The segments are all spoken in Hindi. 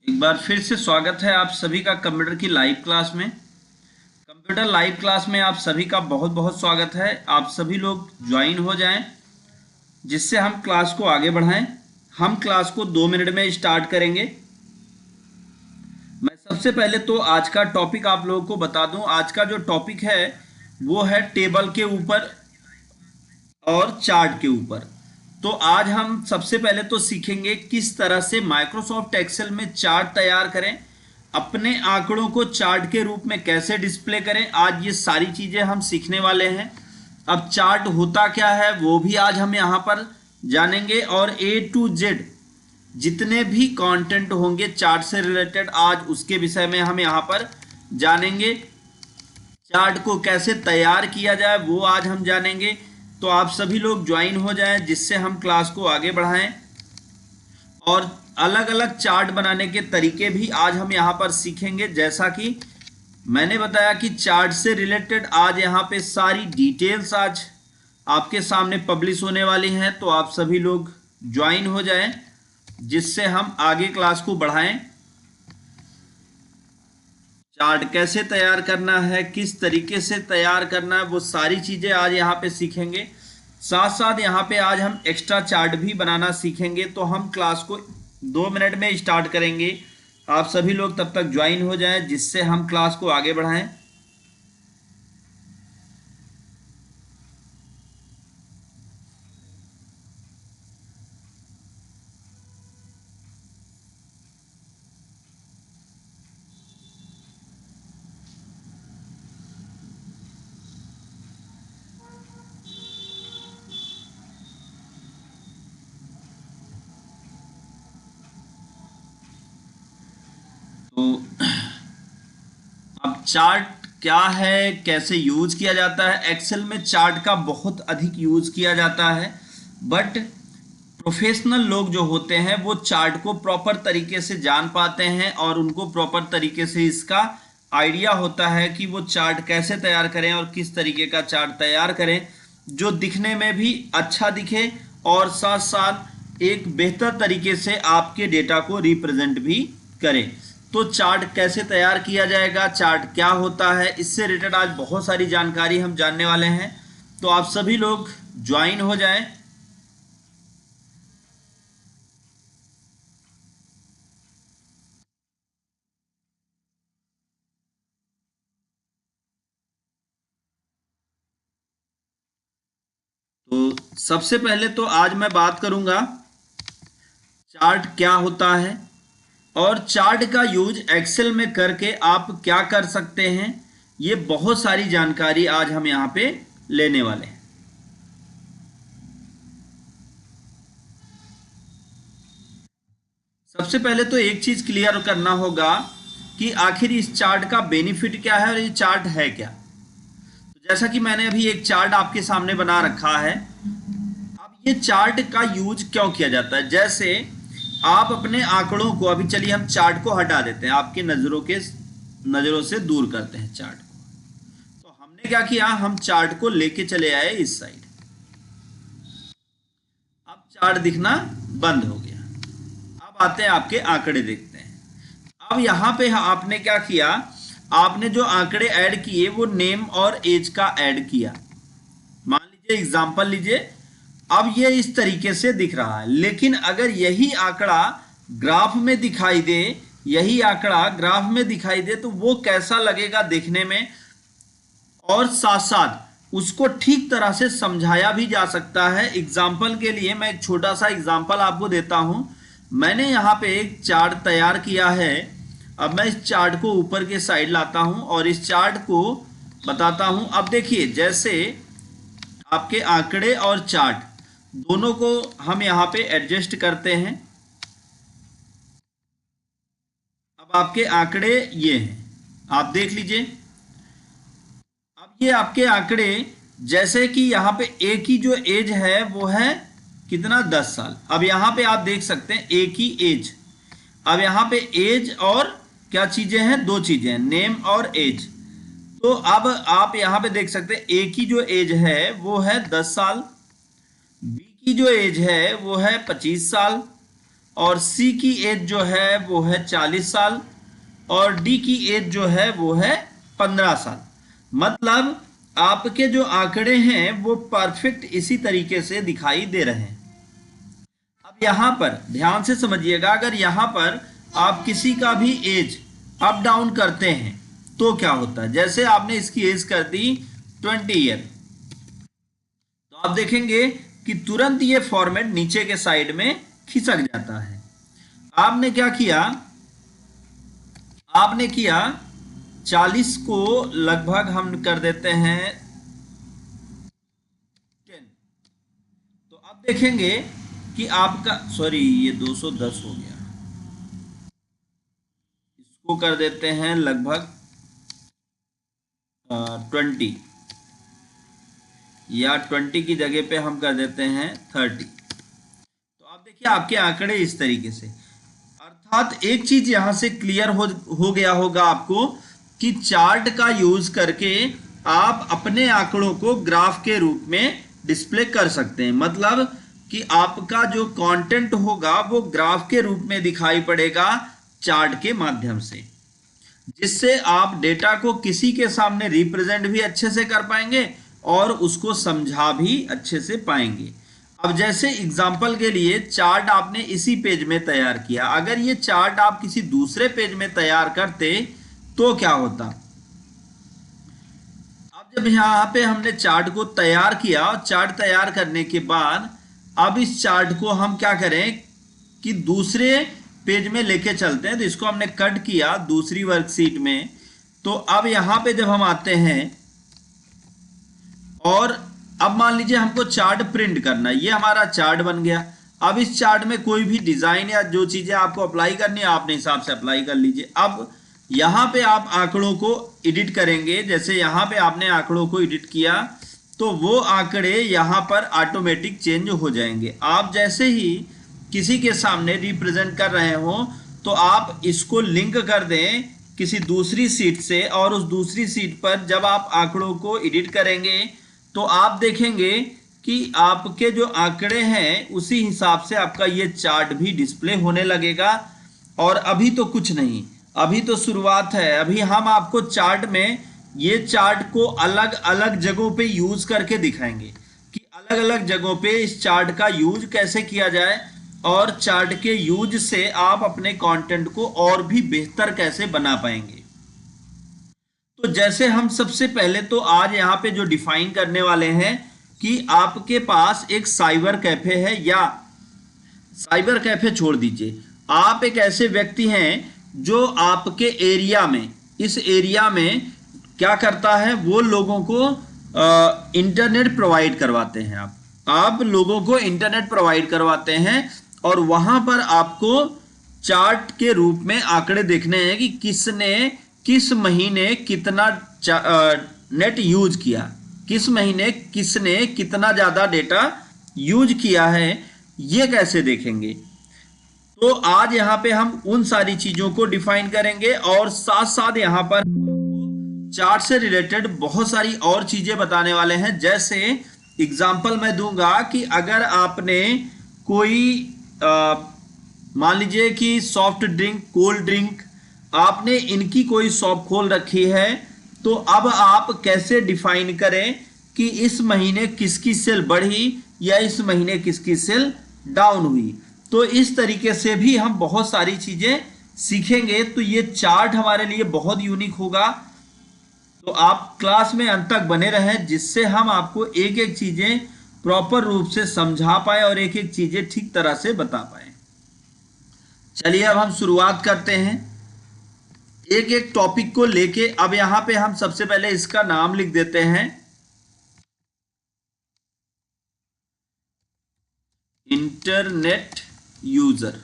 एक बार फिर से स्वागत है आप सभी का कंप्यूटर की लाइव क्लास में। कंप्यूटर लाइव क्लास में आप सभी का बहुत बहुत स्वागत है। आप सभी लोग ज्वाइन हो जाएं जिससे हम क्लास को आगे बढ़ाएं। हम क्लास को 2 मिनट में स्टार्ट करेंगे। मैं सबसे पहले तो आज का टॉपिक आप लोगों को बता दूं। आज का जो टॉपिक है वो है टेबल के ऊपर और चार्ट के ऊपर। तो आज हम सबसे पहले तो सीखेंगे किस तरह से माइक्रोसॉफ्ट एक्सेल में चार्ट तैयार करें, अपने आंकड़ों को चार्ट के रूप में कैसे डिस्प्ले करें। आज ये सारी चीजें हम सीखने वाले हैं। अब चार्ट होता क्या है वो भी आज हम यहाँ पर जानेंगे, और A to Z जितने भी कंटेंट होंगे चार्ट से रिलेटेड आज उसके विषय में हम यहाँ पर जानेंगे। चार्ट को कैसे तैयार किया जाए वो आज हम जानेंगे। तो आप सभी लोग ज्वाइन हो जाएं जिससे हम क्लास को आगे बढ़ाएं, और अलग अलग चार्ट बनाने के तरीके भी आज हम यहाँ पर सीखेंगे। जैसा कि मैंने बताया कि चार्ट से रिलेटेड आज यहाँ पे सारी डिटेल्स आज आपके सामने पब्लिश होने वाली हैं। तो आप सभी लोग ज्वाइन हो जाएं जिससे हम आगे क्लास को बढ़ाएं। चार्ट कैसे तैयार करना है, किस तरीके से तैयार करना है, वो सारी चीजें आज यहाँ पे सीखेंगे। साथ साथ यहाँ पे आज हम एक्स्ट्रा चार्ट भी बनाना सीखेंगे। तो हम क्लास को 2 मिनट में स्टार्ट करेंगे। आप सभी लोग तब तक ज्वाइन हो जाएं जिससे हम क्लास को आगे बढ़ाएं। तो अब चार्ट क्या है, कैसे यूज किया जाता है। एक्सेल में चार्ट का बहुत अधिक यूज किया जाता है, बट प्रोफेशनल लोग जो होते हैं वो चार्ट को प्रॉपर तरीके से जान पाते हैं और उनको प्रॉपर तरीके से इसका आइडिया होता है कि वो चार्ट कैसे तैयार करें और किस तरीके का चार्ट तैयार करें जो दिखने में भी अच्छा दिखे और साथ साथ एक बेहतर तरीके से आपके डेटा को रिप्रेजेंट भी करें। तो चार्ट कैसे तैयार किया जाएगा, चार्ट क्या होता है, इससे रिलेटेड आज बहुत सारी जानकारी हम जानने वाले हैं। तो आप सभी लोग ज्वाइन हो जाएं। तो सबसे पहले तो आज मैं बात करूंगा चार्ट क्या होता है और चार्ट का यूज एक्सेल में करके आप क्या कर सकते हैं। ये बहुत सारी जानकारी आज हम यहां पे लेने वाले हैं। सबसे पहले तो एक चीज क्लियर करना होगा कि आखिर इस चार्ट का बेनिफिट क्या है और ये चार्ट है क्या। तो जैसा कि मैंने अभी एक चार्ट आपके सामने बना रखा है। अब ये चार्ट का यूज क्यों किया जाता है, जैसे आप अपने आंकड़ों को, अभी चलिए हम चार्ट को हटा देते हैं, आपकी नजरों से दूर करते हैं चार्ट को। तो हमने क्या किया, हम चार्ट को लेके चले आए इस साइड। अब चार्ट दिखना बंद हो गया। अब आते हैं आपके आंकड़े देखते हैं। अब यहां पे आपने क्या किया, आपने जो आंकड़े ऐड किए वो नेम और एज का ऐड किया। मान लीजिए एग्जांपल लीजिए, अब ये इस तरीके से दिख रहा है। लेकिन अगर यही आंकड़ा ग्राफ में दिखाई दे, यही आंकड़ा ग्राफ में दिखाई दे तो वो कैसा लगेगा देखने में, और साथ साथ उसको ठीक तरह से समझाया भी जा सकता है। एग्जाम्पल के लिए मैं एक छोटा सा एग्जाम्पल आपको देता हूं। मैंने यहाँ पे एक चार्ट तैयार किया है। अब मैं इस चार्ट को ऊपर के साइड लाता हूं और इस चार्ट को बताता हूं। अब देखिए, जैसे आपके आंकड़े और चार्ट दोनों को हम यहां पे एडजस्ट करते हैं। अब आपके आंकड़े ये हैं, आप देख लीजिए। अब ये आपके आंकड़े, जैसे कि यहां पे ए की जो एज है वो है कितना, 10 साल। अब यहां पे आप देख सकते हैं ए की एज। अब यहां पे एज और क्या चीजें हैं, 2 चीजें हैं, नेम और एज। तो अब आप यहां पे देख सकते हैं ए की जो एज है वो है 10 साल, बी की जो एज है वो है 25 साल, और सी की एज जो है वो है 40 साल और डी की एज जो है वो है 15 साल। मतलब आपके जो आंकड़े हैं वो परफेक्ट इसी तरीके से दिखाई दे रहे हैं। अब यहां पर ध्यान से समझिएगा, अगर यहां पर आप किसी का भी एज अप डाउन करते हैं तो क्या होता है। जैसे आपने इसकी एज कर दी 20 ईयर, तो आप देखेंगे कि तुरंत ये फॉर्मेट नीचे के साइड में खिसक जाता है। आपने क्या किया, आपने किया 40 को लगभग हम कर देते हैं 10, तो अब देखेंगे कि आपका, सॉरी ये 210 हो गया, इसको कर देते हैं लगभग 20, या 20 की जगह पे हम कर देते हैं 30। तो आप देखिए आपके आंकड़े इस तरीके से, अर्थात एक चीज यहां से क्लियर हो गया होगा आपको कि चार्ट का यूज करके आप अपने आंकड़ों को ग्राफ के रूप में डिस्प्ले कर सकते हैं। मतलब कि आपका जो कंटेंट होगा वो ग्राफ के रूप में दिखाई पड़ेगा चार्ट के माध्यम से, जिससे आप डेटा को किसी के सामने रिप्रेजेंट भी अच्छे से कर पाएंगे और उसको समझा भी अच्छे से पाएंगे। अब जैसे एग्जांपल के लिए चार्ट आपने इसी पेज में तैयार किया, अगर ये चार्ट आप किसी दूसरे पेज में तैयार करते तो क्या होता। अब जब यहाँ पे हमने चार्ट को तैयार किया और चार्ट तैयार करने के बाद अब इस चार्ट को हम क्या करें कि दूसरे पेज में लेके चलते हैं। तो इसको हमने कट किया दूसरी वर्कशीट में। तो अब यहां पे जब हम आते हैं और अब मान लीजिए हमको चार्ट प्रिंट करना है, ये हमारा चार्ट बन गया। अब इस चार्ट में कोई भी डिजाइन या जो चीजें आपको अप्लाई करनी है आप अपने हिसाब से अप्लाई कर लीजिए। अब यहां पे आप आंकड़ों को एडिट करेंगे, जैसे यहां पे आपने आंकड़ों को एडिट किया तो वो आंकड़े यहां पर ऑटोमेटिक चेंज हो जाएंगे। आप जैसे ही किसी के सामने रिप्रेजेंट कर रहे हो तो आप इसको लिंक कर दें किसी दूसरी सीट से, और उस दूसरी सीट पर जब आप आंकड़ों को एडिट करेंगे तो आप देखेंगे कि आपके जो आंकड़े हैं उसी हिसाब से आपका ये चार्ट भी डिस्प्ले होने लगेगा। और अभी तो कुछ नहीं, अभी तो शुरुआत है। अभी हम आपको चार्ट में ये चार्ट को अलग अलग जगहों पे यूज करके दिखाएंगे कि अलग अलग जगहों पे इस चार्ट का यूज कैसे किया जाए और चार्ट के यूज से आप अपने कंटेंट को और भी बेहतर कैसे बना पाएंगे। तो जैसे हम सबसे पहले तो आज यहाँ पे जो डिफाइन करने वाले हैं कि आपके पास एक साइबर कैफे है, या साइबर कैफे छोड़ दीजिए, आप एक ऐसे व्यक्ति हैं जो आपके एरिया में, इस एरिया में क्या करता है, वो लोगों को इंटरनेट प्रोवाइड करवाते हैं। आप लोगों को इंटरनेट प्रोवाइड करवाते हैं और वहां पर आपको चार्ट के रूप में आंकड़े देखने हैं कि किसने किस महीने कितना नेट यूज किया, किस महीने किसने कितना ज्यादा डेटा यूज किया है, ये कैसे देखेंगे। तो आज यहाँ पे हम उन सारी चीजों को डिफाइन करेंगे और साथ साथ यहाँ पर चार्ट से रिलेटेड बहुत सारी और चीजें बताने वाले हैं। जैसे एग्जाम्पल मैं दूंगा कि अगर आपने कोई मान लीजिए कि सॉफ्ट ड्रिंक, कोल्ड ड्रिंक, आपने इनकी कोई शॉप खोल रखी है, तो अब आप कैसे डिफाइन करें कि इस महीने किसकी सेल बढ़ी या इस महीने किसकी सेल डाउन हुई। तो इस तरीके से भी हम बहुत सारी चीजें सीखेंगे। तो ये चार्ट हमारे लिए बहुत यूनिक होगा। तो आप क्लास में अंत तक बने रहें जिससे हम आपको एक एक चीजें प्रॉपर रूप से समझा पाए और एक एक चीजें ठीक तरह से बता पाए। चलिए अब हम शुरुआत करते हैं एक एक टॉपिक को लेके। अब यहां पे हम सबसे पहले इसका नाम लिख देते हैं इंटरनेट यूजर।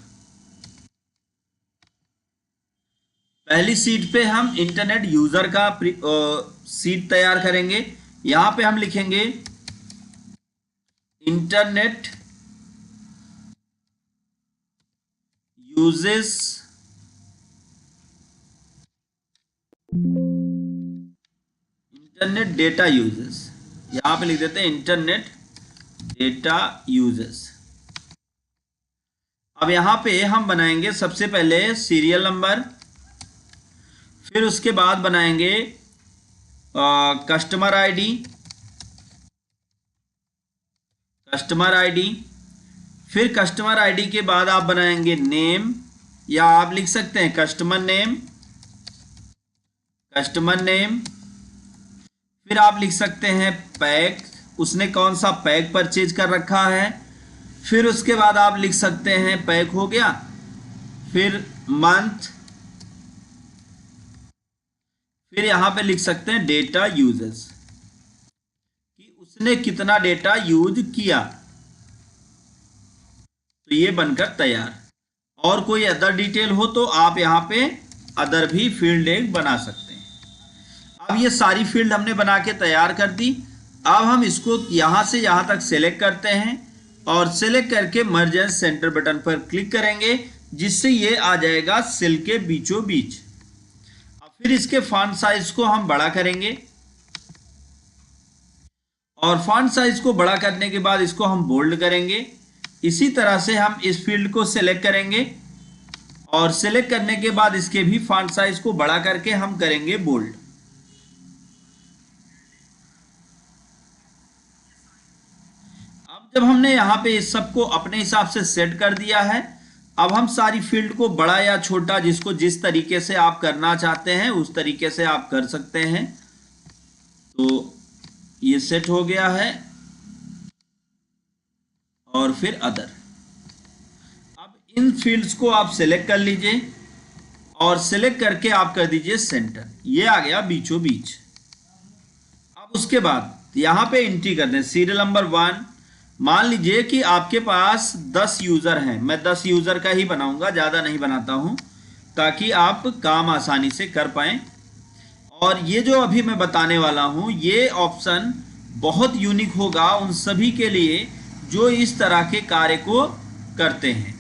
पहली सीट पे हम इंटरनेट यूजर का सीट तैयार करेंगे। यहां पे हम लिखेंगे internet uses internet data uses. यहां पे लिख देते हैं इंटरनेट डेटा यूजेस। अब यहाँ पे हम बनाएंगे सबसे पहले सीरियल नंबर, फिर उसके बाद बनाएंगे कस्टमर आईडी, फिर कस्टमर आईडी के बाद आप बनाएंगे नेम, या आप लिख सकते हैं कस्टमर नेम, फिर आप लिख सकते हैं पैक, उसने कौन सा पैक परचेज कर रखा है, फिर उसके बाद आप लिख सकते हैं पैक हो गया, फिर मंथ, फिर यहां पे लिख सकते हैं डेटा यूजेस कि उसने कितना डेटा यूज किया। तो ये बनकर तैयार। और कोई अदर डिटेल हो तो आप यहाँ पे अदर भी फील्ड एक बना सकते हैं। अब ये सारी फील्ड हमने बना के तैयार कर दी। अब हम इसको यहाँ से यहाँ तक सेलेक्ट करते हैं और सेलेक्ट करके मर्ज एंड सेंटर बटन पर क्लिक करेंगे, जिससे ये आ जाएगा सेल के बीचों बीच। अब फिर इसके फॉन्ट साइज को हम बड़ा करेंगे और फॉन्ट साइज को बड़ा करने के बाद इसको हम बोल्ड करेंगे। इसी तरह से हम इस फील्ड को सिलेक्ट करेंगे और सिलेक्ट करने के बाद इसके भी फॉन्ट साइज को बड़ा करके हम करेंगे बोल्ड। अब जब हमने यहां पे इस सबको अपने हिसाब से सेट कर दिया है, अब हम सारी फील्ड को बड़ा या छोटा, जिसको जिस तरीके से आप करना चाहते हैं उस तरीके से आप कर सकते हैं। तो ये सेट हो गया है और फिर अदर। अब इन फील्ड्स को आप सेलेक्ट कर लीजिए और सेलेक्ट करके आप कर दीजिए सेंटर, ये आ गया बीचों बीच। अब उसके बाद यहां पे एंट्री कर दें सीरियल नंबर 1। मान लीजिए कि आपके पास 10 यूजर हैं, मैं 10 यूजर का ही बनाऊंगा, ज्यादा नहीं बनाता हूं, ताकि आप काम आसानी से कर पाएं। और ये जो अभी मैं बताने वाला हूं, ये ऑप्शन बहुत यूनिक होगा उन सभी के लिए जो इस तरह के कार्य को करते हैं।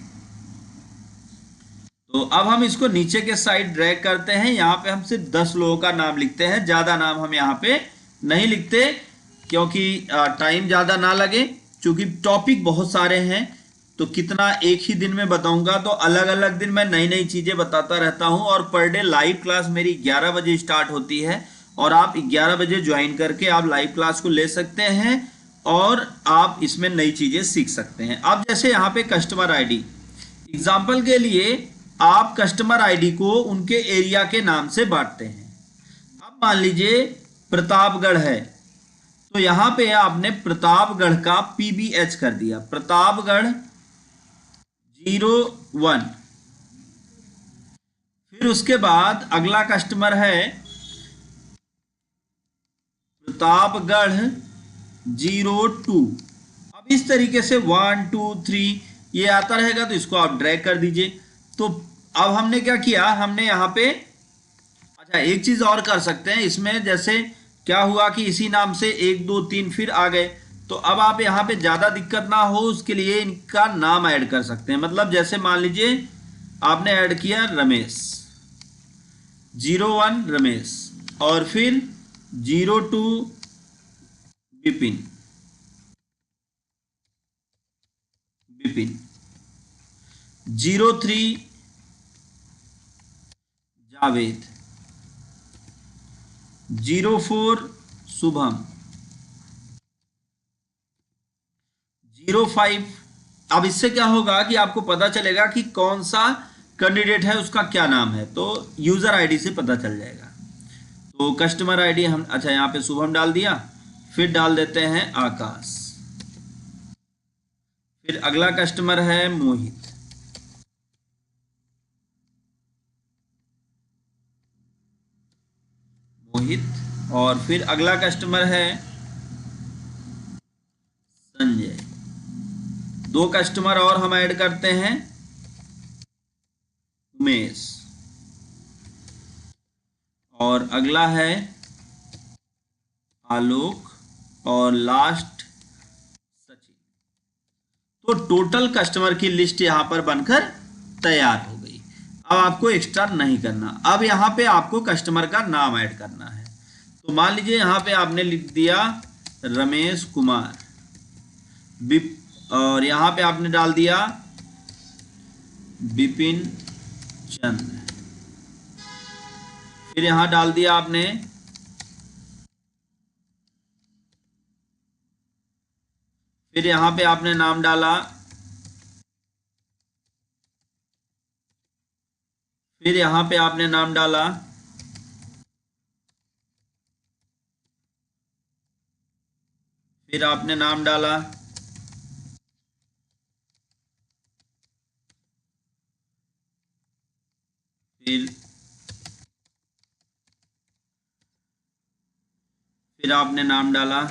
तो अब हम इसको नीचे के साइड ड्रैग करते हैं। यहाँ पे हम सिर्फ 10 लोगों का नाम लिखते हैं, ज़्यादा नाम हम यहाँ पे नहीं लिखते क्योंकि टाइम ज़्यादा ना लगे। क्योंकि टॉपिक बहुत सारे हैं तो कितना एक ही दिन में बताऊंगा, तो अलग अलग दिन मैं नई नई चीज़ें बताता रहता हूँ। और पर डे लाइव क्लास मेरी 11 बजे स्टार्ट होती है और आप 11 बजे ज्वाइन करके आप लाइव क्लास को ले सकते हैं और आप इसमें नई चीजें सीख सकते हैं। अब जैसे यहाँ पे कस्टमर आईडी, एग्जाम्पल के लिए आप कस्टमर आईडी को उनके एरिया के नाम से बांटते हैं। अब मान लीजिए प्रतापगढ़ है, तो यहाँ पे आपने प्रतापगढ़ का PBH कर दिया, प्रतापगढ़ 01। फिर उसके बाद अगला कस्टमर है प्रतापगढ़ 02। अब इस तरीके से 1 2 3 ये आता रहेगा, तो इसको आप ड्रैग कर दीजिए। तो अब हमने क्या किया, हमने यहाँ पे अच्छा एक चीज और कर सकते हैं इसमें। जैसे क्या हुआ कि इसी नाम से 1 2 3 फिर आ गए, तो अब आप यहाँ पे ज्यादा दिक्कत ना हो उसके लिए इनका नाम ऐड कर सकते हैं। मतलब जैसे मान लीजिए आपने ऐड किया रमेश 01 रमेश, और फिर 02 विपिन 03 जावेद, 04 शुभम, 05। अब इससे क्या होगा कि आपको पता चलेगा कि कौन सा कैंडिडेट है, उसका क्या नाम है, तो यूजर आईडी से पता चल जाएगा। तो कस्टमर आईडी हम अच्छा यहाँ पे शुभम डाल दिया, फिर डाल देते हैं आकाश। फिर अगला कस्टमर है मोहित, और फिर अगला कस्टमर है संजय। 2 कस्टमर और हम ऐड करते हैं उमेश, और अगला है आलोक, और लास्ट सचिन। तो टोटल कस्टमर की लिस्ट यहां पर बनकर तैयार हो गई। अब आपको एक्स्ट्रा नहीं करना, अब यहां पे आपको कस्टमर का नाम ऐड करना है। तो मान लीजिए यहां पे आपने लिख दिया रमेश कुमार, और यहां पे आपने डाल दिया बिपिन चंद्र। फिर यहां डाल दिया आपने, फिर यहां पे आपने नाम डाला, फिर यहां पे आपने नाम डाला, फिर आपने नाम डाला, फिर आपने नाम डाला,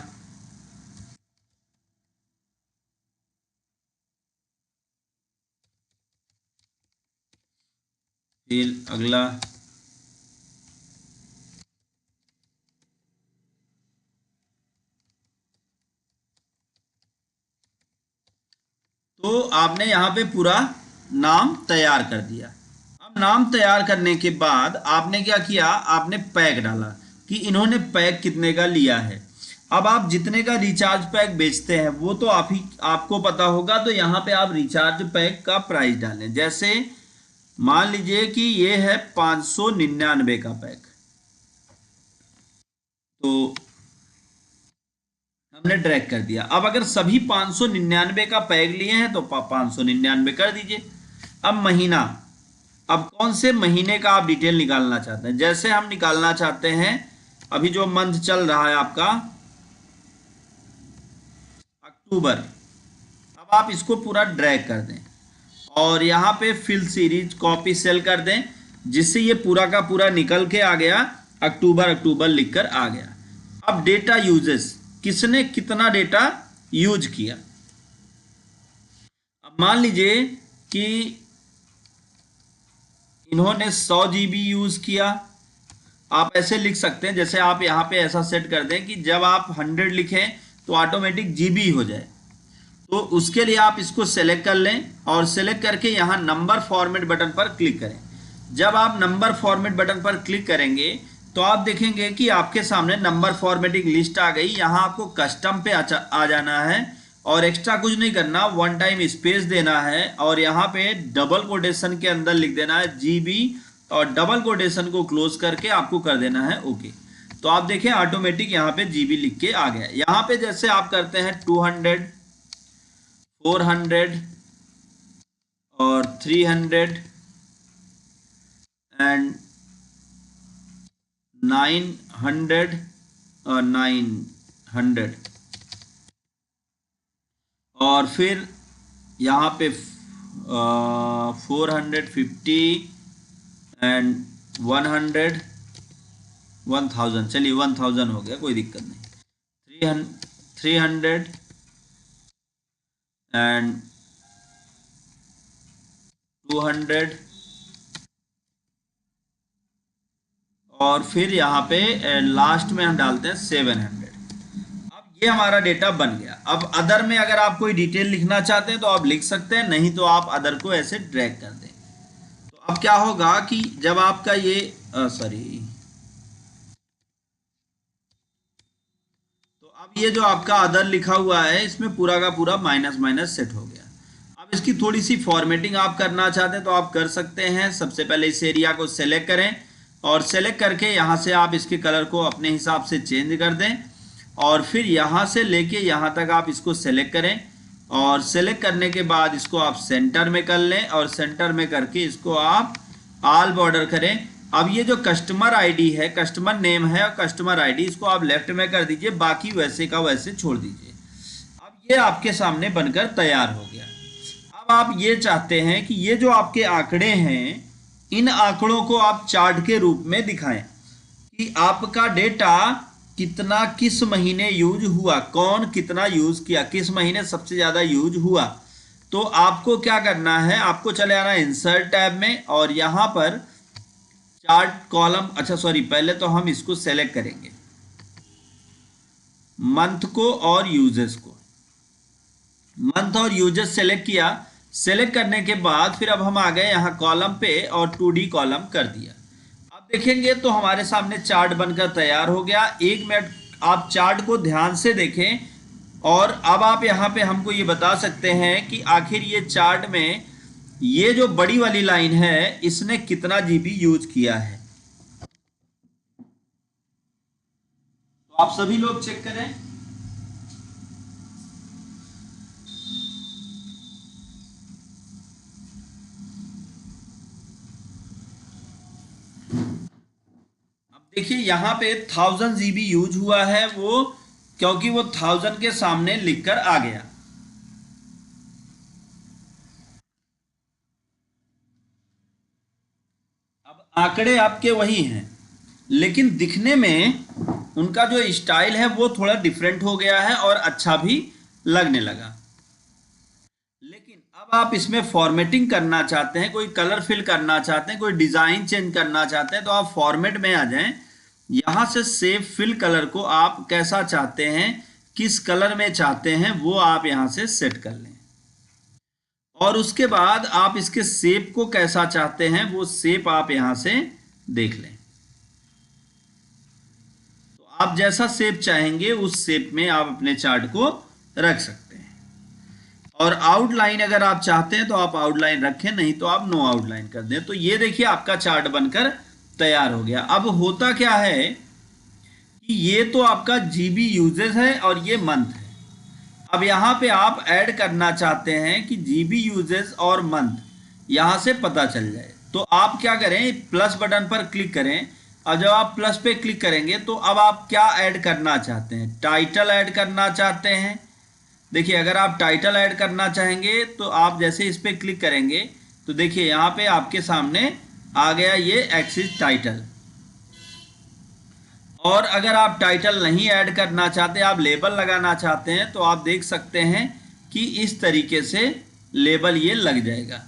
फिर अगला, तो आपने यहां पे पूरा नाम तैयार कर दिया। अब नाम तैयार करने के बाद आपने क्या किया, आपने पैक डाला कि इन्होंने पैक कितने का लिया है। अब आप जितने का रिचार्ज पैक बेचते हैं वो तो आपको पता होगा, तो यहाँ पे आप रिचार्ज पैक का प्राइस डालें। जैसे मान लीजिए कि ये है 599 का पैक, तो हमने ड्रैग कर दिया। अब अगर सभी 599 का पैक लिए हैं तो 599 कर दीजिए। अब महीना, अब कौन से महीने का आप डिटेल निकालना चाहते हैं। जैसे हम निकालना चाहते हैं अभी जो मंथ चल रहा है आपका अक्टूबर। अब आप इसको पूरा ड्रैग कर दें और यहाँ पे फिल सीरीज कॉपी सेल कर दें, जिससे ये पूरा का पूरा निकल के आ गया, अक्टूबर अक्टूबर लिखकर आ गया। अब डेटा यूजेस, किसने कितना डेटा यूज किया। अब मान लीजिए कि इन्होंने 100 GB यूज किया। आप ऐसे लिख सकते हैं, जैसे आप यहाँ पे ऐसा सेट कर दें कि जब आप 100 लिखें तो ऑटोमेटिक GB हो जाए। तो उसके लिए आप इसको सेलेक्ट कर लें और सेलेक्ट करके यहाँ नंबर फॉर्मेट बटन पर क्लिक करें। जब आप नंबर फॉर्मेट बटन पर क्लिक करेंगे तो आप देखेंगे कि आपके सामने नंबर फॉर्मेटिंग लिस्ट आ गई। यहाँ आपको कस्टम पे आ जाना है और एक्स्ट्रा कुछ नहीं करना, वन टाइम स्पेस देना है और यहाँ पे डबल कोटेशन के अंदर लिख देना है GB और डबल कोटेशन को क्लोज करके आपको कर देना है ओके। तो आप देखें ऑटोमेटिक यहाँ पे GB लिख के आ गया। यहाँ पे जैसे आप करते हैं 200, 400 और 300 एंड 900 और 900 और फिर यहाँ पे 450 एंड 100, 1000, चलिए 1000 हो गया, कोई दिक्कत नहीं। 300 एंड 200 और फिर यहाँ पे लास्ट में हम डालते हैं 700। अब ये हमारा डेटा बन गया। अब अदर में अगर आप कोई डिटेल लिखना चाहते हैं तो आप लिख सकते हैं, नहीं तो आप अदर को ऐसे ड्रैग कर दें। तो अब क्या होगा कि जब आपका ये तो अब ये जो आपका अदर लिखा हुआ है इसमें पूरा का पूरा माइनस माइनस सेट हो गया। अब इसकी थोड़ी सी फॉर्मेटिंग आप करना चाहते हैं तो आप कर सकते हैं। सबसे पहले इस एरिया को सेलेक्ट करें और सेलेक्ट करके यहाँ से आप इसके कलर को अपने हिसाब से चेंज कर दें और फिर यहाँ से लेके यहाँ तक आप इसको सेलेक्ट करें और सेलेक्ट करने के बाद इसको आप सेंटर में कर लें और सेंटर में करके इसको आप ऑल बॉर्डर करें। अब ये जो कस्टमर आईडी है, कस्टमर नेम है और कस्टमर आईडी, इसको आप लेफ्ट में कर दीजिए, बाकी वैसे का वैसे छोड़ दीजिए। अब ये आपके सामने बनकर तैयार हो गया। अब आप ये चाहते हैं कि ये जो आपके आंकड़े हैं इन आंकड़ों को आप चार्ट के रूप में दिखाएं कि आपका डेटा कितना किस महीने यूज हुआ, कौन कितना यूज किया, किस महीने सबसे ज्यादा यूज हुआ। तो आपको क्या करना है, आपको चले आना इंसर्ट टैब में और यहां पर चार्ट कॉलम, अच्छा सॉरी, पहले तो हम इसको सेलेक्ट करेंगे मंथ को और यूजर्स को। मंथ और यूजर्स सेलेक्ट किया, सेलेक्ट करने के बाद फिर अब हम आ गए यहाँ कॉलम पे और 2D कॉलम कर दिया। अब देखेंगे तो हमारे सामने चार्ट बनकर तैयार हो गया। 1 मिनट आप चार्ट को ध्यान से देखें और अब आप यहाँ पे हमको ये बता सकते हैं कि आखिर ये चार्ट में ये जो बड़ी वाली लाइन है इसने कितना जीबी यूज किया है। तो आप सभी लोग चेक करें। अब देखिए यहां पे 1000 GB यूज हुआ है, वो क्योंकि वो 1000 के सामने लिखकर आ गया। अब आंकड़े आपके वही हैं, लेकिन दिखने में उनका जो स्टाइल है वो थोड़ा डिफरेंट हो गया है और अच्छा भी लगने लगा। लेकिन अब आप इसमें फॉर्मेटिंग करना चाहते हैं, कोई कलर फिल करना चाहते हैं, कोई डिजाइन चेंज करना चाहते हैं, तो आप फॉर्मेट में आ जाएं। यहां से सेव फिल कलर को आप कैसा चाहते हैं, किस कलर में चाहते हैं, वो आप यहां से सेट कर लें। और उसके बाद आप इसके शेप को कैसा चाहते हैं वो शेप आप यहां से देख लें। तो आप जैसा शेप चाहेंगे उस शेप में आप अपने चार्ट को रख सकते हैं। और आउटलाइन अगर आप चाहते हैं तो आप आउटलाइन रखें, नहीं तो आप नो आउटलाइन कर दें। तो ये देखिए आपका चार्ट बनकर तैयार हो गया। अब होता क्या है कि ये तो आपका जीबी यूजेस है और ये मंथ है। अब यहाँ पे आप ऐड करना चाहते हैं कि जीबी यूजेस और मंथ यहाँ से पता चल जाए, तो आप क्या करें, प्लस बटन पर क्लिक करें। और जब आप प्लस पे क्लिक करेंगे तो अब आप क्या ऐड करना चाहते हैं, टाइटल ऐड करना चाहते हैं। देखिए अगर आप टाइटल ऐड करना चाहेंगे तो आप जैसे इस पर क्लिक करेंगे तो देखिए यहाँ पे आपके सामने आ गया ये एक्सिस टाइटल। और अगर आप टाइटल नहीं ऐड करना चाहते, आप लेबल लगाना चाहते हैं, तो आप देख सकते हैं कि इस तरीके से लेबल ये लग जाएगा।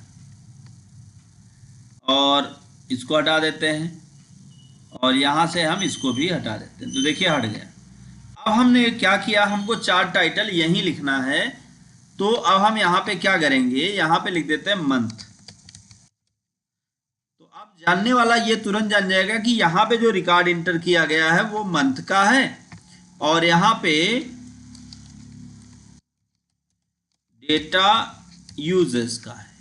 और इसको हटा देते हैं और यहाँ से हम इसको भी हटा देते हैं, तो देखिए हट गया। अब हमने क्या किया, हमको चार्ट टाइटल यहीं लिखना है, तो अब हम यहाँ पे क्या करेंगे, यहाँ पे लिख देते हैं मंथ। तो आप जानने वाला ये तुरंत जान जाएगा कि यहाँ पे जो रिकॉर्ड इंटर किया गया है वो मंथ का है और यहाँ पे डेटा यूजेस का है।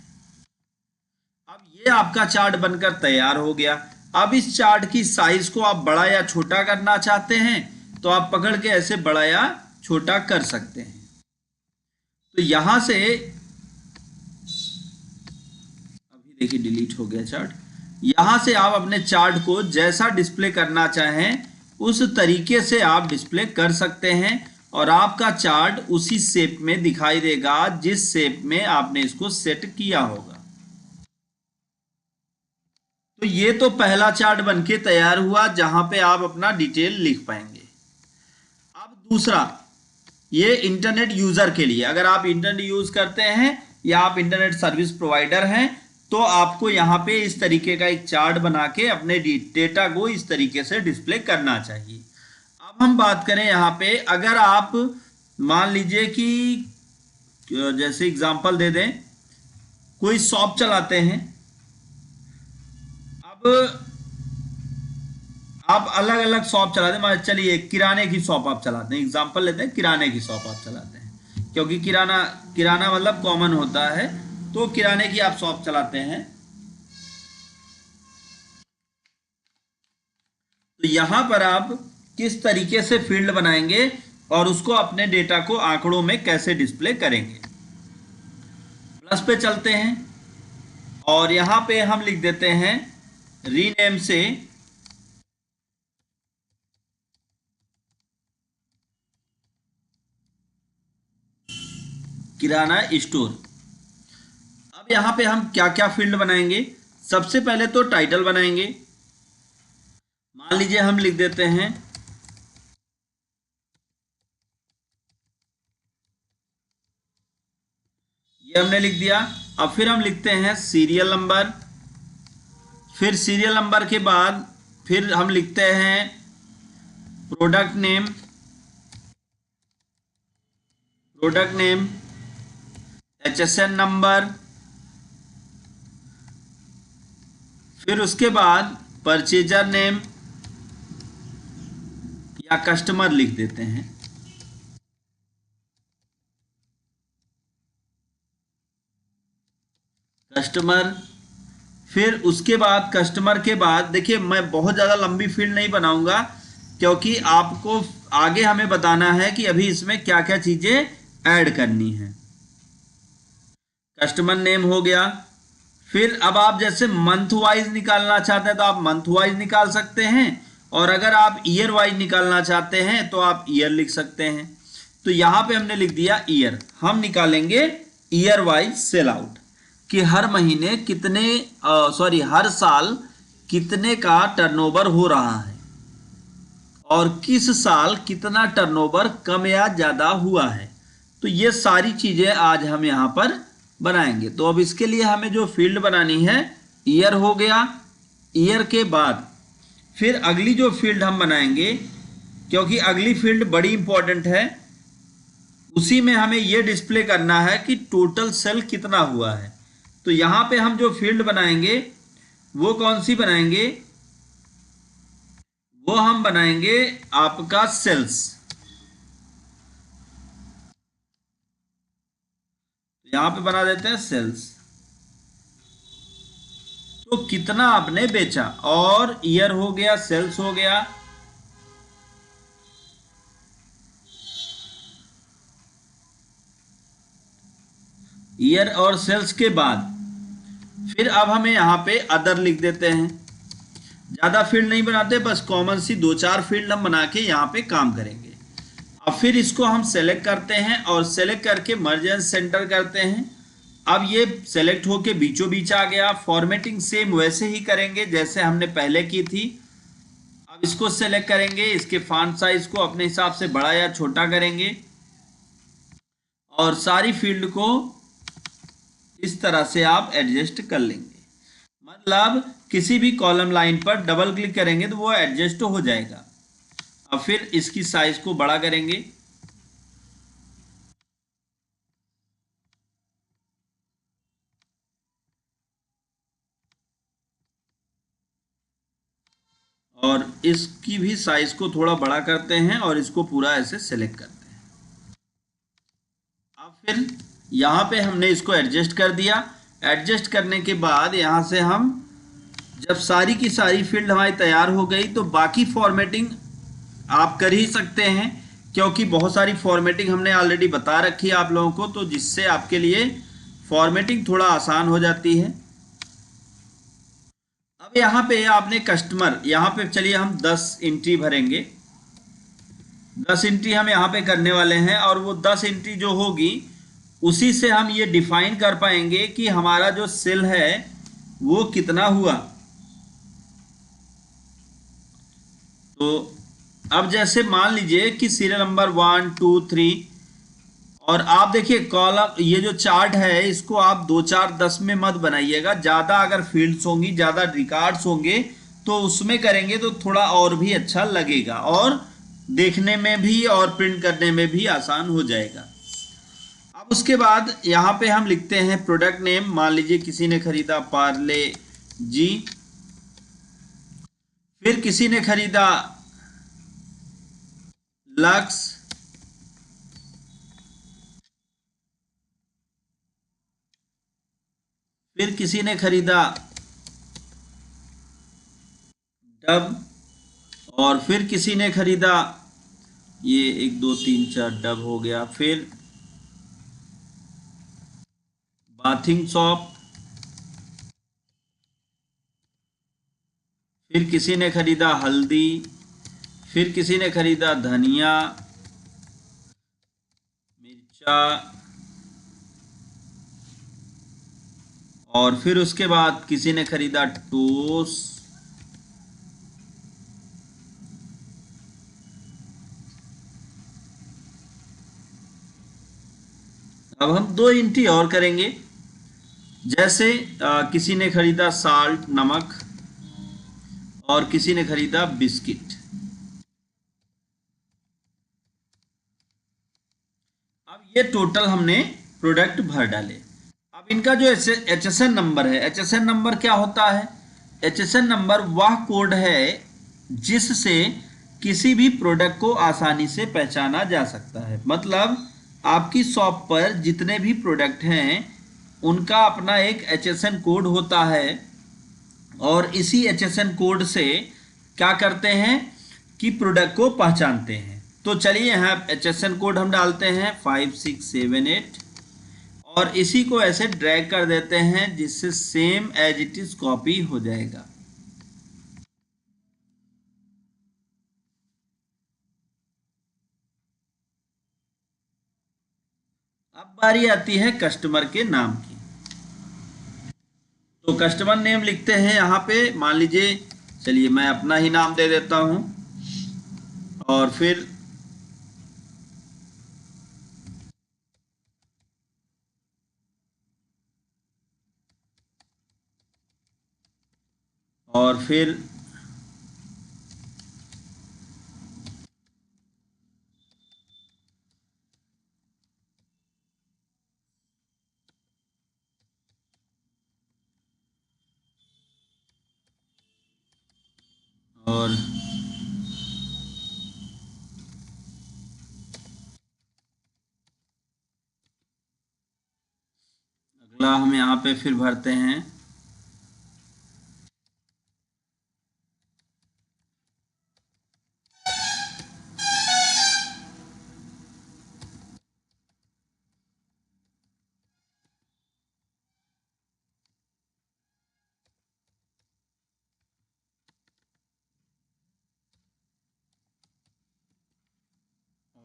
अब ये आपका चार्ट बनकर तैयार हो गया। अब इस चार्ट की साइज को आप बड़ा या छोटा करना चाहते हैं तो आप पकड़ के ऐसे बड़ा या छोटा कर सकते हैं। तो यहां से अभी देखिए डिलीट हो गया चार्ट। यहां से आप अपने चार्ट को जैसा डिस्प्ले करना चाहें उस तरीके से आप डिस्प्ले कर सकते हैं और आपका चार्ट उसी शेप में दिखाई देगा जिस शेप में आपने इसको सेट किया होगा। तो ये तो पहला चार्ट बनके तैयार हुआ जहां पे आप अपना डिटेल लिख पाएंगे। अब दूसरा, ये इंटरनेट यूजर के लिए, अगर आप इंटरनेट यूज करते हैं या आप इंटरनेट सर्विस प्रोवाइडर हैं तो आपको यहाँ पे इस तरीके का एक चार्ट बना के अपने डेटा को इस तरीके से डिस्प्ले करना चाहिए। अब हम बात करें यहाँ पे, अगर आप मान लीजिए कि जैसे एग्जांपल दे दें, कोई शॉप चलाते हैं। अब आप अलग अलग शॉप चलाते हैं, मान चलिए किराने की शॉप आप चलाते हैं, एग्जांपल लेते हैं, किराने की शॉप आप चलाते हैं क्योंकि किराना किराना मतलब कॉमन होता है, तो किराने की आप शॉप चलाते हैं। तो यहां पर आप किस तरीके से फील्ड बनाएंगे और उसको अपने डेटा को आंकड़ों में कैसे डिस्प्ले करेंगे। प्लस पे चलते हैं और यहां पे हम लिख देते हैं रीनेम से किराना स्टोर। अब यहां पे हम क्या क्या फील्ड बनाएंगे, सबसे पहले तो टाइटल बनाएंगे। मान लीजिए हम लिख देते हैं ये हमने लिख दिया। अब फिर हम लिखते हैं सीरियल नंबर, फिर सीरियल नंबर के बाद फिर हम लिखते हैं प्रोडक्ट नेम HSN नंबर, फिर उसके बाद परचेजर नेम या कस्टमर लिख देते हैं। कस्टमर, फिर उसके बाद कस्टमर के बाद देखिए मैं बहुत ज़्यादा लंबी फील्ड नहीं बनाऊंगा, क्योंकि आपको आगे हमें बताना है कि अभी इसमें क्या क्या चीज़ें ऐड करनी है। कस्टमर नेम हो गया। फिर अब आप जैसे मंथ वाइज निकालना चाहते हैं तो आप मंथ वाइज निकाल सकते हैं, और अगर आप ईयर वाइज निकालना चाहते हैं तो आप ईयर लिख सकते हैं। तो यहां पे हमने लिख दिया ईयर। हम निकालेंगे ईयर वाइज सेल आउट कि हर महीने कितने, हर साल कितने का टर्नओवर हो रहा है और किस साल कितना टर्नओवर कम या ज़्यादा हुआ है। तो ये सारी चीज़ें आज हम यहाँ पर बनाएंगे। तो अब इसके लिए हमें जो फील्ड बनानी है, ईयर हो गया। ईयर के बाद फिर अगली जो फील्ड हम बनाएंगे, क्योंकि अगली फील्ड बड़ी इंपॉर्टेंट है, उसी में हमें ये डिस्प्ले करना है कि टोटल सेल कितना हुआ है। तो यहाँ पे हम जो फील्ड बनाएंगे वो कौन सी बनाएंगे, वो हम बनाएंगे आपका सेल्स। यहां पे बना देते हैं सेल्स। तो कितना आपने बेचा, और ईयर हो गया, सेल्स हो गया। ईयर और सेल्स के बाद फिर अब हमें यहां पे अदर लिख देते हैं। ज्यादा फील्ड नहीं बनाते, बस कॉमन सी 2-4 फील्ड हम बना के यहां पे काम करेंगे। अब फिर इसको हम सेलेक्ट करते हैं और सेलेक्ट करके मर्ज एंड सेंटर करते हैं। अब ये सेलेक्ट होके बीचों बीच आ गया। फॉर्मेटिंग सेम वैसे ही करेंगे जैसे हमने पहले की थी। अब इसको सेलेक्ट करेंगे, इसके फॉन्ट साइज को अपने हिसाब से बड़ा या छोटा करेंगे और सारी फील्ड को इस तरह से आप एडजस्ट कर लेंगे। मतलब किसी भी कॉलम लाइन पर डबल क्लिक करेंगे तो वो एडजस्ट हो जाएगा। अब फिर इसकी साइज को बड़ा करेंगे। और इसकी भी साइज को थोड़ा बड़ा करते हैं और इसको पूरा ऐसे सेलेक्ट करते हैं। अब फिर यहाँ पे हमने इसको एडजस्ट कर दिया। एडजस्ट करने के बाद यहाँ से हम जब सारी की सारी फील्ड हमारी तैयार हो गई तो बाकी फॉर्मेटिंग आप कर ही सकते हैं, क्योंकि बहुत सारी फॉर्मेटिंग हमने ऑलरेडी बता रखी है आप लोगों को, तो जिससे आपके लिए फॉर्मेटिंग थोड़ा आसान हो जाती है। अब यहाँ पे आपने कस्टमर, यहाँ पे चलिए हम 10 एंट्री भरेंगे। 10 एंट्री हम यहाँ पे करने वाले हैं और वो 10 एंट्री जो होगी उसी से हम ये डिफाइन कर पाएंगे कि हमारा जो सेल है वो कितना हुआ। तो अब जैसे मान लीजिए कि सीरियल नंबर 1 2 3, और आप देखिए कॉलम, ये जो चार्ट है इसको आप 2 4 10 में मत बनाइएगा। ज़्यादा अगर फील्ड्स होंगी, ज़्यादा रिकॉर्ड्स होंगे तो उसमें करेंगे तो थोड़ा और भी अच्छा लगेगा और देखने में भी और प्रिंट करने में भी आसान हो जाएगा। अब उसके बाद यहाँ पे हम लिखते हैं प्रोडक्ट नेम। मान लीजिए किसी ने खरीदा पार्ले जी, फिर किसी ने खरीदा लक्स, फिर किसी ने खरीदा डब, और फिर किसी ने खरीदा, ये 1 2 3 4 डब हो गया, फिर बाथिंग सॉप, फिर किसी ने खरीदा हल्दी, फिर किसी ने खरीदा धनिया, मिर्चा, और फिर उसके बाद किसी ने खरीदा टोस, अब हम 2 एंट्री और करेंगे। जैसे किसी ने खरीदा साल्ट नमक और किसी ने खरीदा बिस्किट। अब ये टोटल हमने प्रोडक्ट भर डाले। अब इनका जो HSN नंबर है, HSN नंबर क्या होता है? HSN नंबर वह कोड है जिससे किसी भी प्रोडक्ट को आसानी से पहचाना जा सकता है। मतलब आपकी शॉप पर जितने भी प्रोडक्ट हैं उनका अपना एक HSN कोड होता है और इसी HSN कोड से क्या करते हैं कि प्रोडक्ट को पहचानते हैं। तो चलिए यहाँ HSN कोड हम डालते हैं 5678 और इसी को ऐसे ड्रैग कर देते हैं जिससे same as it is copy हो जाएगा। अब बारी आती है कस्टमर के नाम की। तो कस्टमर नेम लिखते हैं यहाँ पे, मान लीजिए चलिए मैं अपना ही नाम दे देता हूँ और फिर और अगला हम यहाँ पे फिर भरते हैं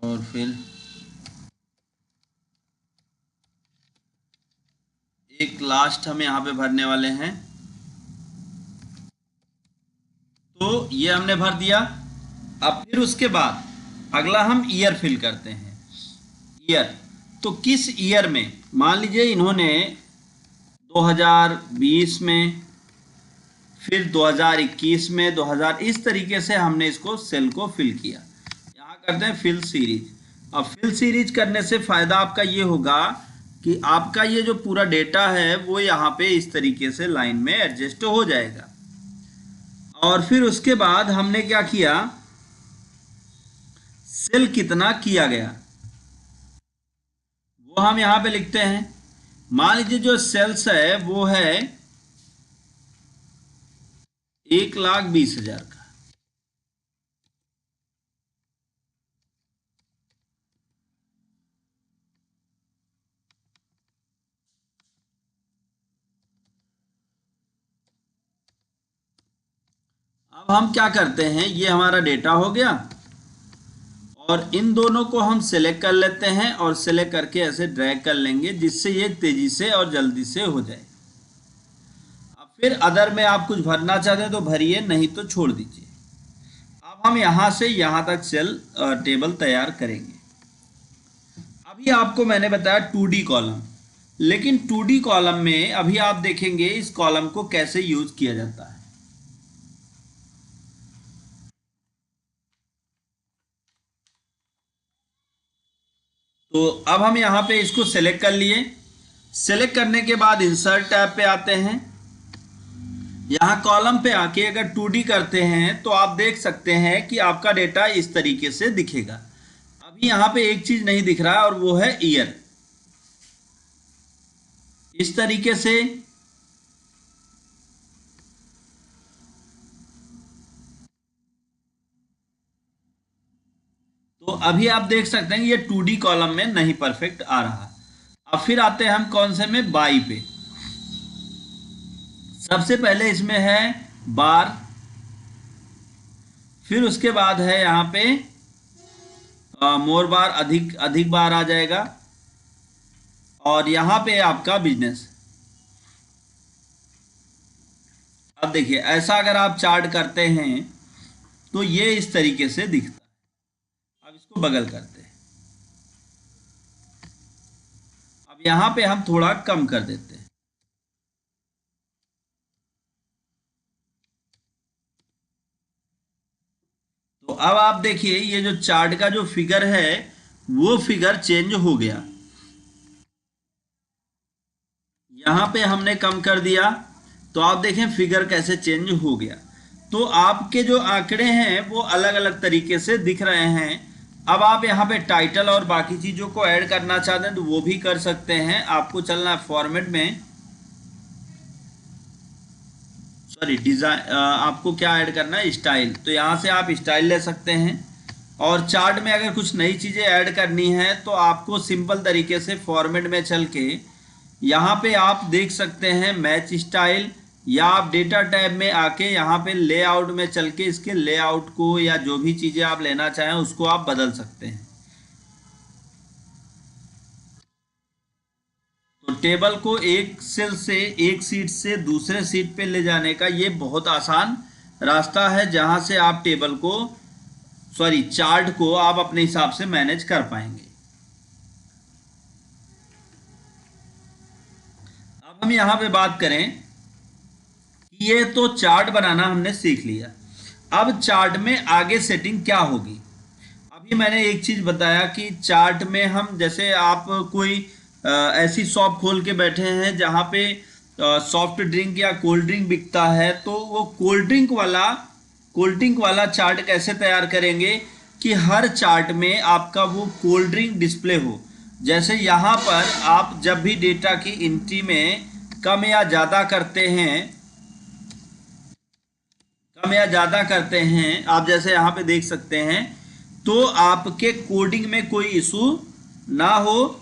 और फिर एक लास्ट हम यहाँ पे भरने वाले हैं। तो ये हमने भर दिया। अब फिर उसके बाद अगला हम ईयर फिल करते हैं। ईयर, तो किस ईयर में, मान लीजिए इन्होंने 2020 में, फिर 2021 में, 2000, इस तरीके से हमने इसको सेल को फिल किया। यहाँ करते हैं फिल सीरीज। अब फिल सीरीज करने से फायदा आपका ये होगा कि आपका ये जो पूरा डेटा है वो यहाँ पे इस तरीके से लाइन में एडजस्ट हो जाएगा। और फिर उसके बाद हमने क्या किया, सेल कितना किया गया वो हम यहाँ पे लिखते हैं। मान लीजिए जो सेल्स है वो है 1,20,000 का। अब हम क्या करते हैं, ये हमारा डेटा हो गया और इन दोनों को हम सेलेक्ट कर लेते हैं और सेलेक्ट करके ऐसे ड्रैग कर लेंगे जिससे ये तेजी से और जल्दी से हो जाए। अब फिर अदर में आप कुछ भरना चाहते हैं तो भरिए, नहीं तो छोड़ दीजिए। अब हम यहाँ से यहाँ तक सेल टेबल तैयार करेंगे। अभी आपको मैंने बताया 2D कॉलम, लेकिन 2D कॉलम में अभी आप देखेंगे इस कॉलम को कैसे यूज किया जाता है। तो अब हम यहाँ पे इसको सेलेक्ट कर लिए। सेलेक्ट करने के बाद इंसर्ट टैब पे आते हैं। यहाँ कॉलम पे आके अगर 2D करते हैं तो आप देख सकते हैं कि आपका डेटा इस तरीके से दिखेगा। अभी यहाँ पे एक चीज नहीं दिख रहा है और वो है ईयर। इस तरीके से तो अभी आप देख सकते हैं ये 2D कॉलम में नहीं परफेक्ट आ रहा। अब फिर आते हैं हम कौन से में, बाई पे। सबसे पहले इसमें है बार, फिर उसके बाद है यहाँ पे मोर बार, अधिक अधिक बार आ जाएगा, और यहाँ पे आपका बिजनेस। अब देखिए ऐसा अगर आप चार्ट करते हैं तो ये इस तरीके से दिखता है। अब इसको बगल करते हैं। अब यहाँ पे हम थोड़ा कम कर देते हैं। तो अब आप देखिए ये जो चार्ट का जो फिगर है वो फिगर चेंज हो गया। यहाँ पे हमने कम कर दिया तो आप देखें फिगर कैसे चेंज हो गया। तो आपके जो आंकड़े हैं वो अलग अलग तरीके से दिख रहे हैं। अब आप यहाँ पे टाइटल और बाकी चीज़ों को ऐड करना चाहते हैं तो वो भी कर सकते हैं। आपको चलना है फॉर्मेट में, सॉरी डिज़ाइन, आपको क्या ऐड करना है, स्टाइल। तो यहाँ से आप स्टाइल ले सकते हैं। और चार्ट में अगर कुछ नई चीज़ें ऐड करनी है तो आपको सिंपल तरीके से फॉर्मेट में चल के यहाँ पे आप देख सकते हैं मैच स्टाइल, या आप डेटा टैब में आके यहाँ पे लेआउट में चल के इसके लेआउट को या जो भी चीज़ें आप लेना चाहें उसको आप बदल सकते हैं। तो टेबल को एक सेल से, एक सीट से दूसरे सीट पे ले जाने का ये बहुत आसान रास्ता है, जहां से आप टेबल को, सॉरी चार्ट को आप अपने हिसाब से मैनेज कर पाएंगे। अब हम यहाँ पे बात करें कि ये तो चार्ट बनाना हमने सीख लिया, अब चार्ट में आगे सेटिंग क्या होगी। अभी मैंने एक चीज़ बताया कि चार्ट में हम, जैसे आप कोई ऐसी शॉप खोल के बैठे हैं जहाँ पे सॉफ्ट ड्रिंक या कोल्ड ड्रिंक बिकता है, तो वो कोल्ड ड्रिंक वाला चार्ट कैसे तैयार करेंगे कि हर चार्ट में आपका वो कोल्ड ड्रिंक डिस्प्ले हो। जैसे यहाँ पर आप जब भी डेटा की एंट्री में कम या ज़्यादा करते हैं, आप जैसे यहाँ पे देख सकते हैं, तो आपके कोडिंग में कोई इशू ना हो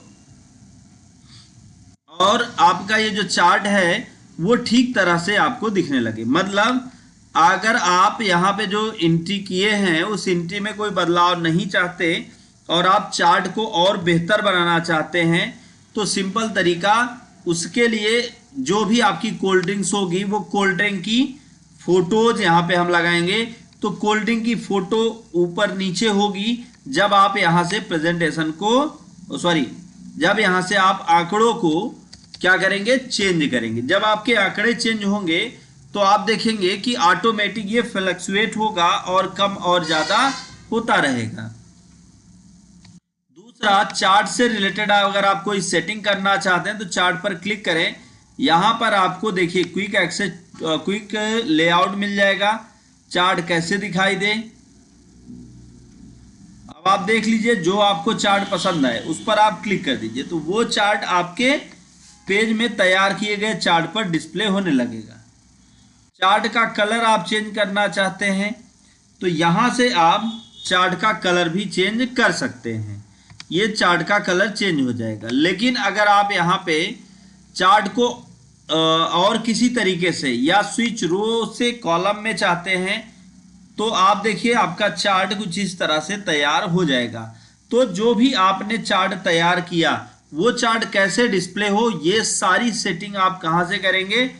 और आपका ये जो चार्ट है वो ठीक तरह से आपको दिखने लगे। मतलब अगर आप यहाँ पे जो एंट्री किए हैं उस एंट्री में कोई बदलाव नहीं चाहते और आप चार्ट को और बेहतर बनाना चाहते हैं, तो सिंपल तरीका, उसके लिए जो भी आपकी कोल्ड ड्रिंक्स होगी वो कोल्ड ड्रिंक की फोटोज यहाँ पे हम लगाएंगे। तो कोल्ड ड्रिंक की फोटो ऊपर नीचे होगी जब आप यहाँ से प्रेजेंटेशन को, सॉरी जब यहाँ से आप आंकड़ों को क्या करेंगे, चेंज करेंगे। जब आपके आंकड़े चेंज होंगे तो आप देखेंगे कि ऑटोमेटिक ये फ्लक्चुएट होगा और कम और ज़्यादा होता रहेगा। दूसरा, चार्ट से रिलेटेड अगर आप कोई सेटिंग करना चाहते हैं तो चार्ट पर क्लिक करें। यहाँ पर आपको देखिए क्विक एक्सेस, क्विक लेआउट मिल जाएगा, चार्ट कैसे दिखाई दे। अब आप देख लीजिए जो आपको चार्ट पसंद है उस पर आप क्लिक कर दीजिए, तो वो चार्ट आपके पेज में तैयार किए गए चार्ट पर डिस्प्ले होने लगेगा। चार्ट का कलर आप चेंज करना चाहते हैं तो यहाँ से आप चार्ट का कलर भी चेंज कर सकते हैं, ये चार्ट का कलर चेंज हो जाएगा। लेकिन अगर आप यहाँ पे चार्ट को और किसी तरीके से या स्विच रो से कॉलम में चाहते हैं तो आप देखिए आपका चार्ट कुछ इस तरह से तैयार हो जाएगा। तो जो भी आपने चार्ट तैयार किया वो चार्ट कैसे डिस्प्ले हो, ये सारी सेटिंग आप कहाँ से करेंगे,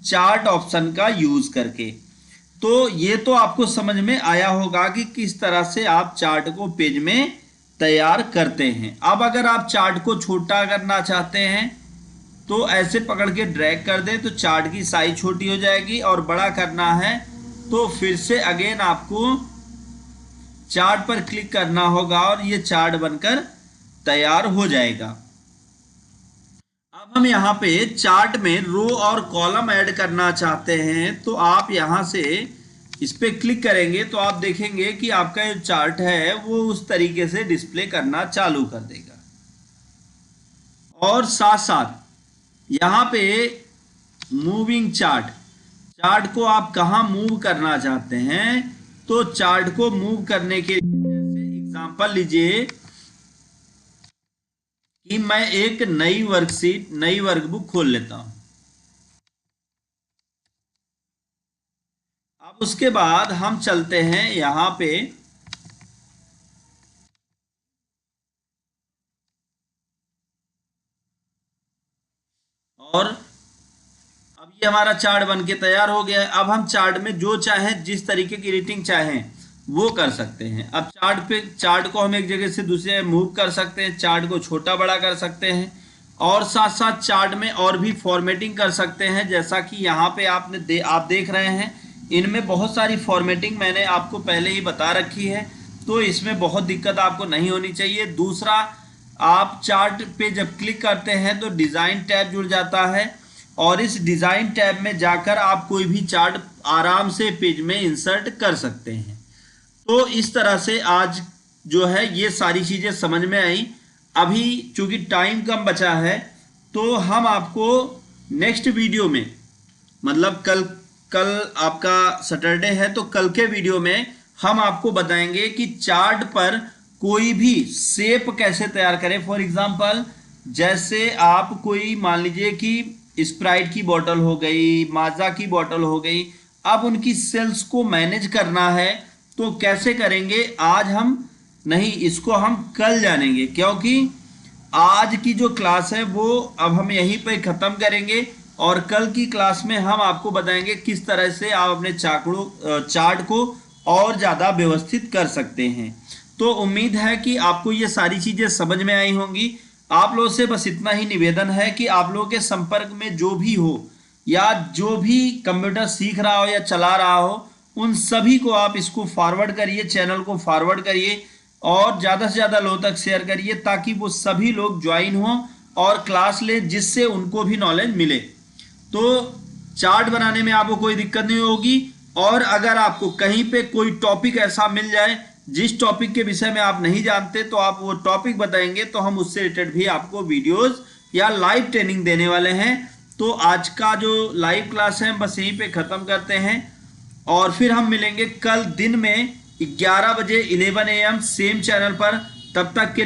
चार्ट ऑप्शन का यूज करके। तो ये तो आपको समझ में आया होगा कि किस तरह से आप चार्ट को पेज में तैयार करते हैं। अब अगर आप चार्ट को छोटा करना चाहते हैं तो ऐसे पकड़ के ड्रैग कर दें तो चार्ट की साइज छोटी हो जाएगी, और बड़ा करना है तो फिर से अगेन आपको चार्ट पर क्लिक करना होगा और ये चार्ट बनकर तैयार हो जाएगा। अब हम यहाँ पे चार्ट में रो और कॉलम ऐड करना चाहते हैं तो आप यहाँ से इस पे क्लिक करेंगे तो आप देखेंगे कि आपका जो चार्ट है वो उस तरीके से डिस्प्ले करना चालू कर देगा। और साथ साथ यहाँ पे मूविंग चार्ट को आप कहाँ मूव करना चाहते हैं, तो चार्ट को मूव करने के लिए जैसे एग्जांपल लीजिए कि मैं एक नई वर्कशीट, नई वर्कबुक खोल लेता हूं। अब उसके बाद हम चलते हैं यहाँ पे और अब ये हमारा चार्ट बन के तैयार हो गया है। अब हम चार्ट में जो चाहें, जिस तरीके की एडिटिंग चाहें वो कर सकते हैं। अब चार्ट को हम एक जगह से दूसरे जगह मूव कर सकते हैं, चार्ट को छोटा बड़ा कर सकते हैं, और साथ साथ चार्ट में और भी फॉर्मेटिंग कर सकते हैं। जैसा कि यहाँ पे आप देख रहे हैं, इनमें बहुत सारी फॉर्मेटिंग मैंने आपको पहले ही बता रखी है, तो इसमें बहुत दिक्कत आपको नहीं होनी चाहिए। दूसरा, आप चार्ट पे जब क्लिक करते हैं तो डिज़ाइन टैब जुड़ जाता है, और इस डिज़ाइन टैब में जाकर आप कोई भी चार्ट आराम से पेज में इंसर्ट कर सकते हैं। तो इस तरह से आज जो है ये सारी चीज़ें समझ में आई। अभी चूंकि टाइम कम बचा है तो हम आपको नेक्स्ट वीडियो में, मतलब कल कल आपका सैटरडे है तो कल के वीडियो में हम आपको बताएंगे कि चार्ट पर कोई भी शेप कैसे तैयार करें। फॉर एग्जांपल जैसे आप कोई मान लीजिए कि स्प्राइट की बोतल हो गई, माजा की बोतल हो गई, अब उनकी सेल्स को मैनेज करना है तो कैसे करेंगे आज हम नहीं, इसको हम कल जानेंगे, क्योंकि आज की जो क्लास है वो अब हम यहीं पे ख़त्म करेंगे और कल की क्लास में हम आपको बताएंगे किस तरह से आप अपने चार्ट को और ज़्यादा व्यवस्थित कर सकते हैं। तो उम्मीद है कि आपको ये सारी चीज़ें समझ में आई होंगी। आप लोगों से बस इतना ही निवेदन है कि आप लोगों के संपर्क में जो भी हो या जो भी कंप्यूटर सीख रहा हो या चला रहा हो, उन सभी को आप इसको फॉरवर्ड करिए, चैनल को फॉरवर्ड करिए और ज़्यादा से ज़्यादा लोगों तक शेयर करिए ताकि वो सभी लोग ज्वाइन हों और क्लास लें, जिससे उनको भी नॉलेज मिले। तो चार्ट बनाने में आपको कोई दिक्कत नहीं होगी। और अगर आपको कहीं पे कोई टॉपिक ऐसा मिल जाए जिस टॉपिक के विषय में आप नहीं जानते तो आप वो टॉपिक बताएंगे तो हम उससे रिलेटेड भी आपको वीडियोस या लाइव ट्रेनिंग देने वाले हैं। तो आज का जो लाइव क्लास है बस यहीं पे ख़त्म करते हैं और फिर हम मिलेंगे कल दिन में 11 बजे 11 AM सेम चैनल पर। तब तक के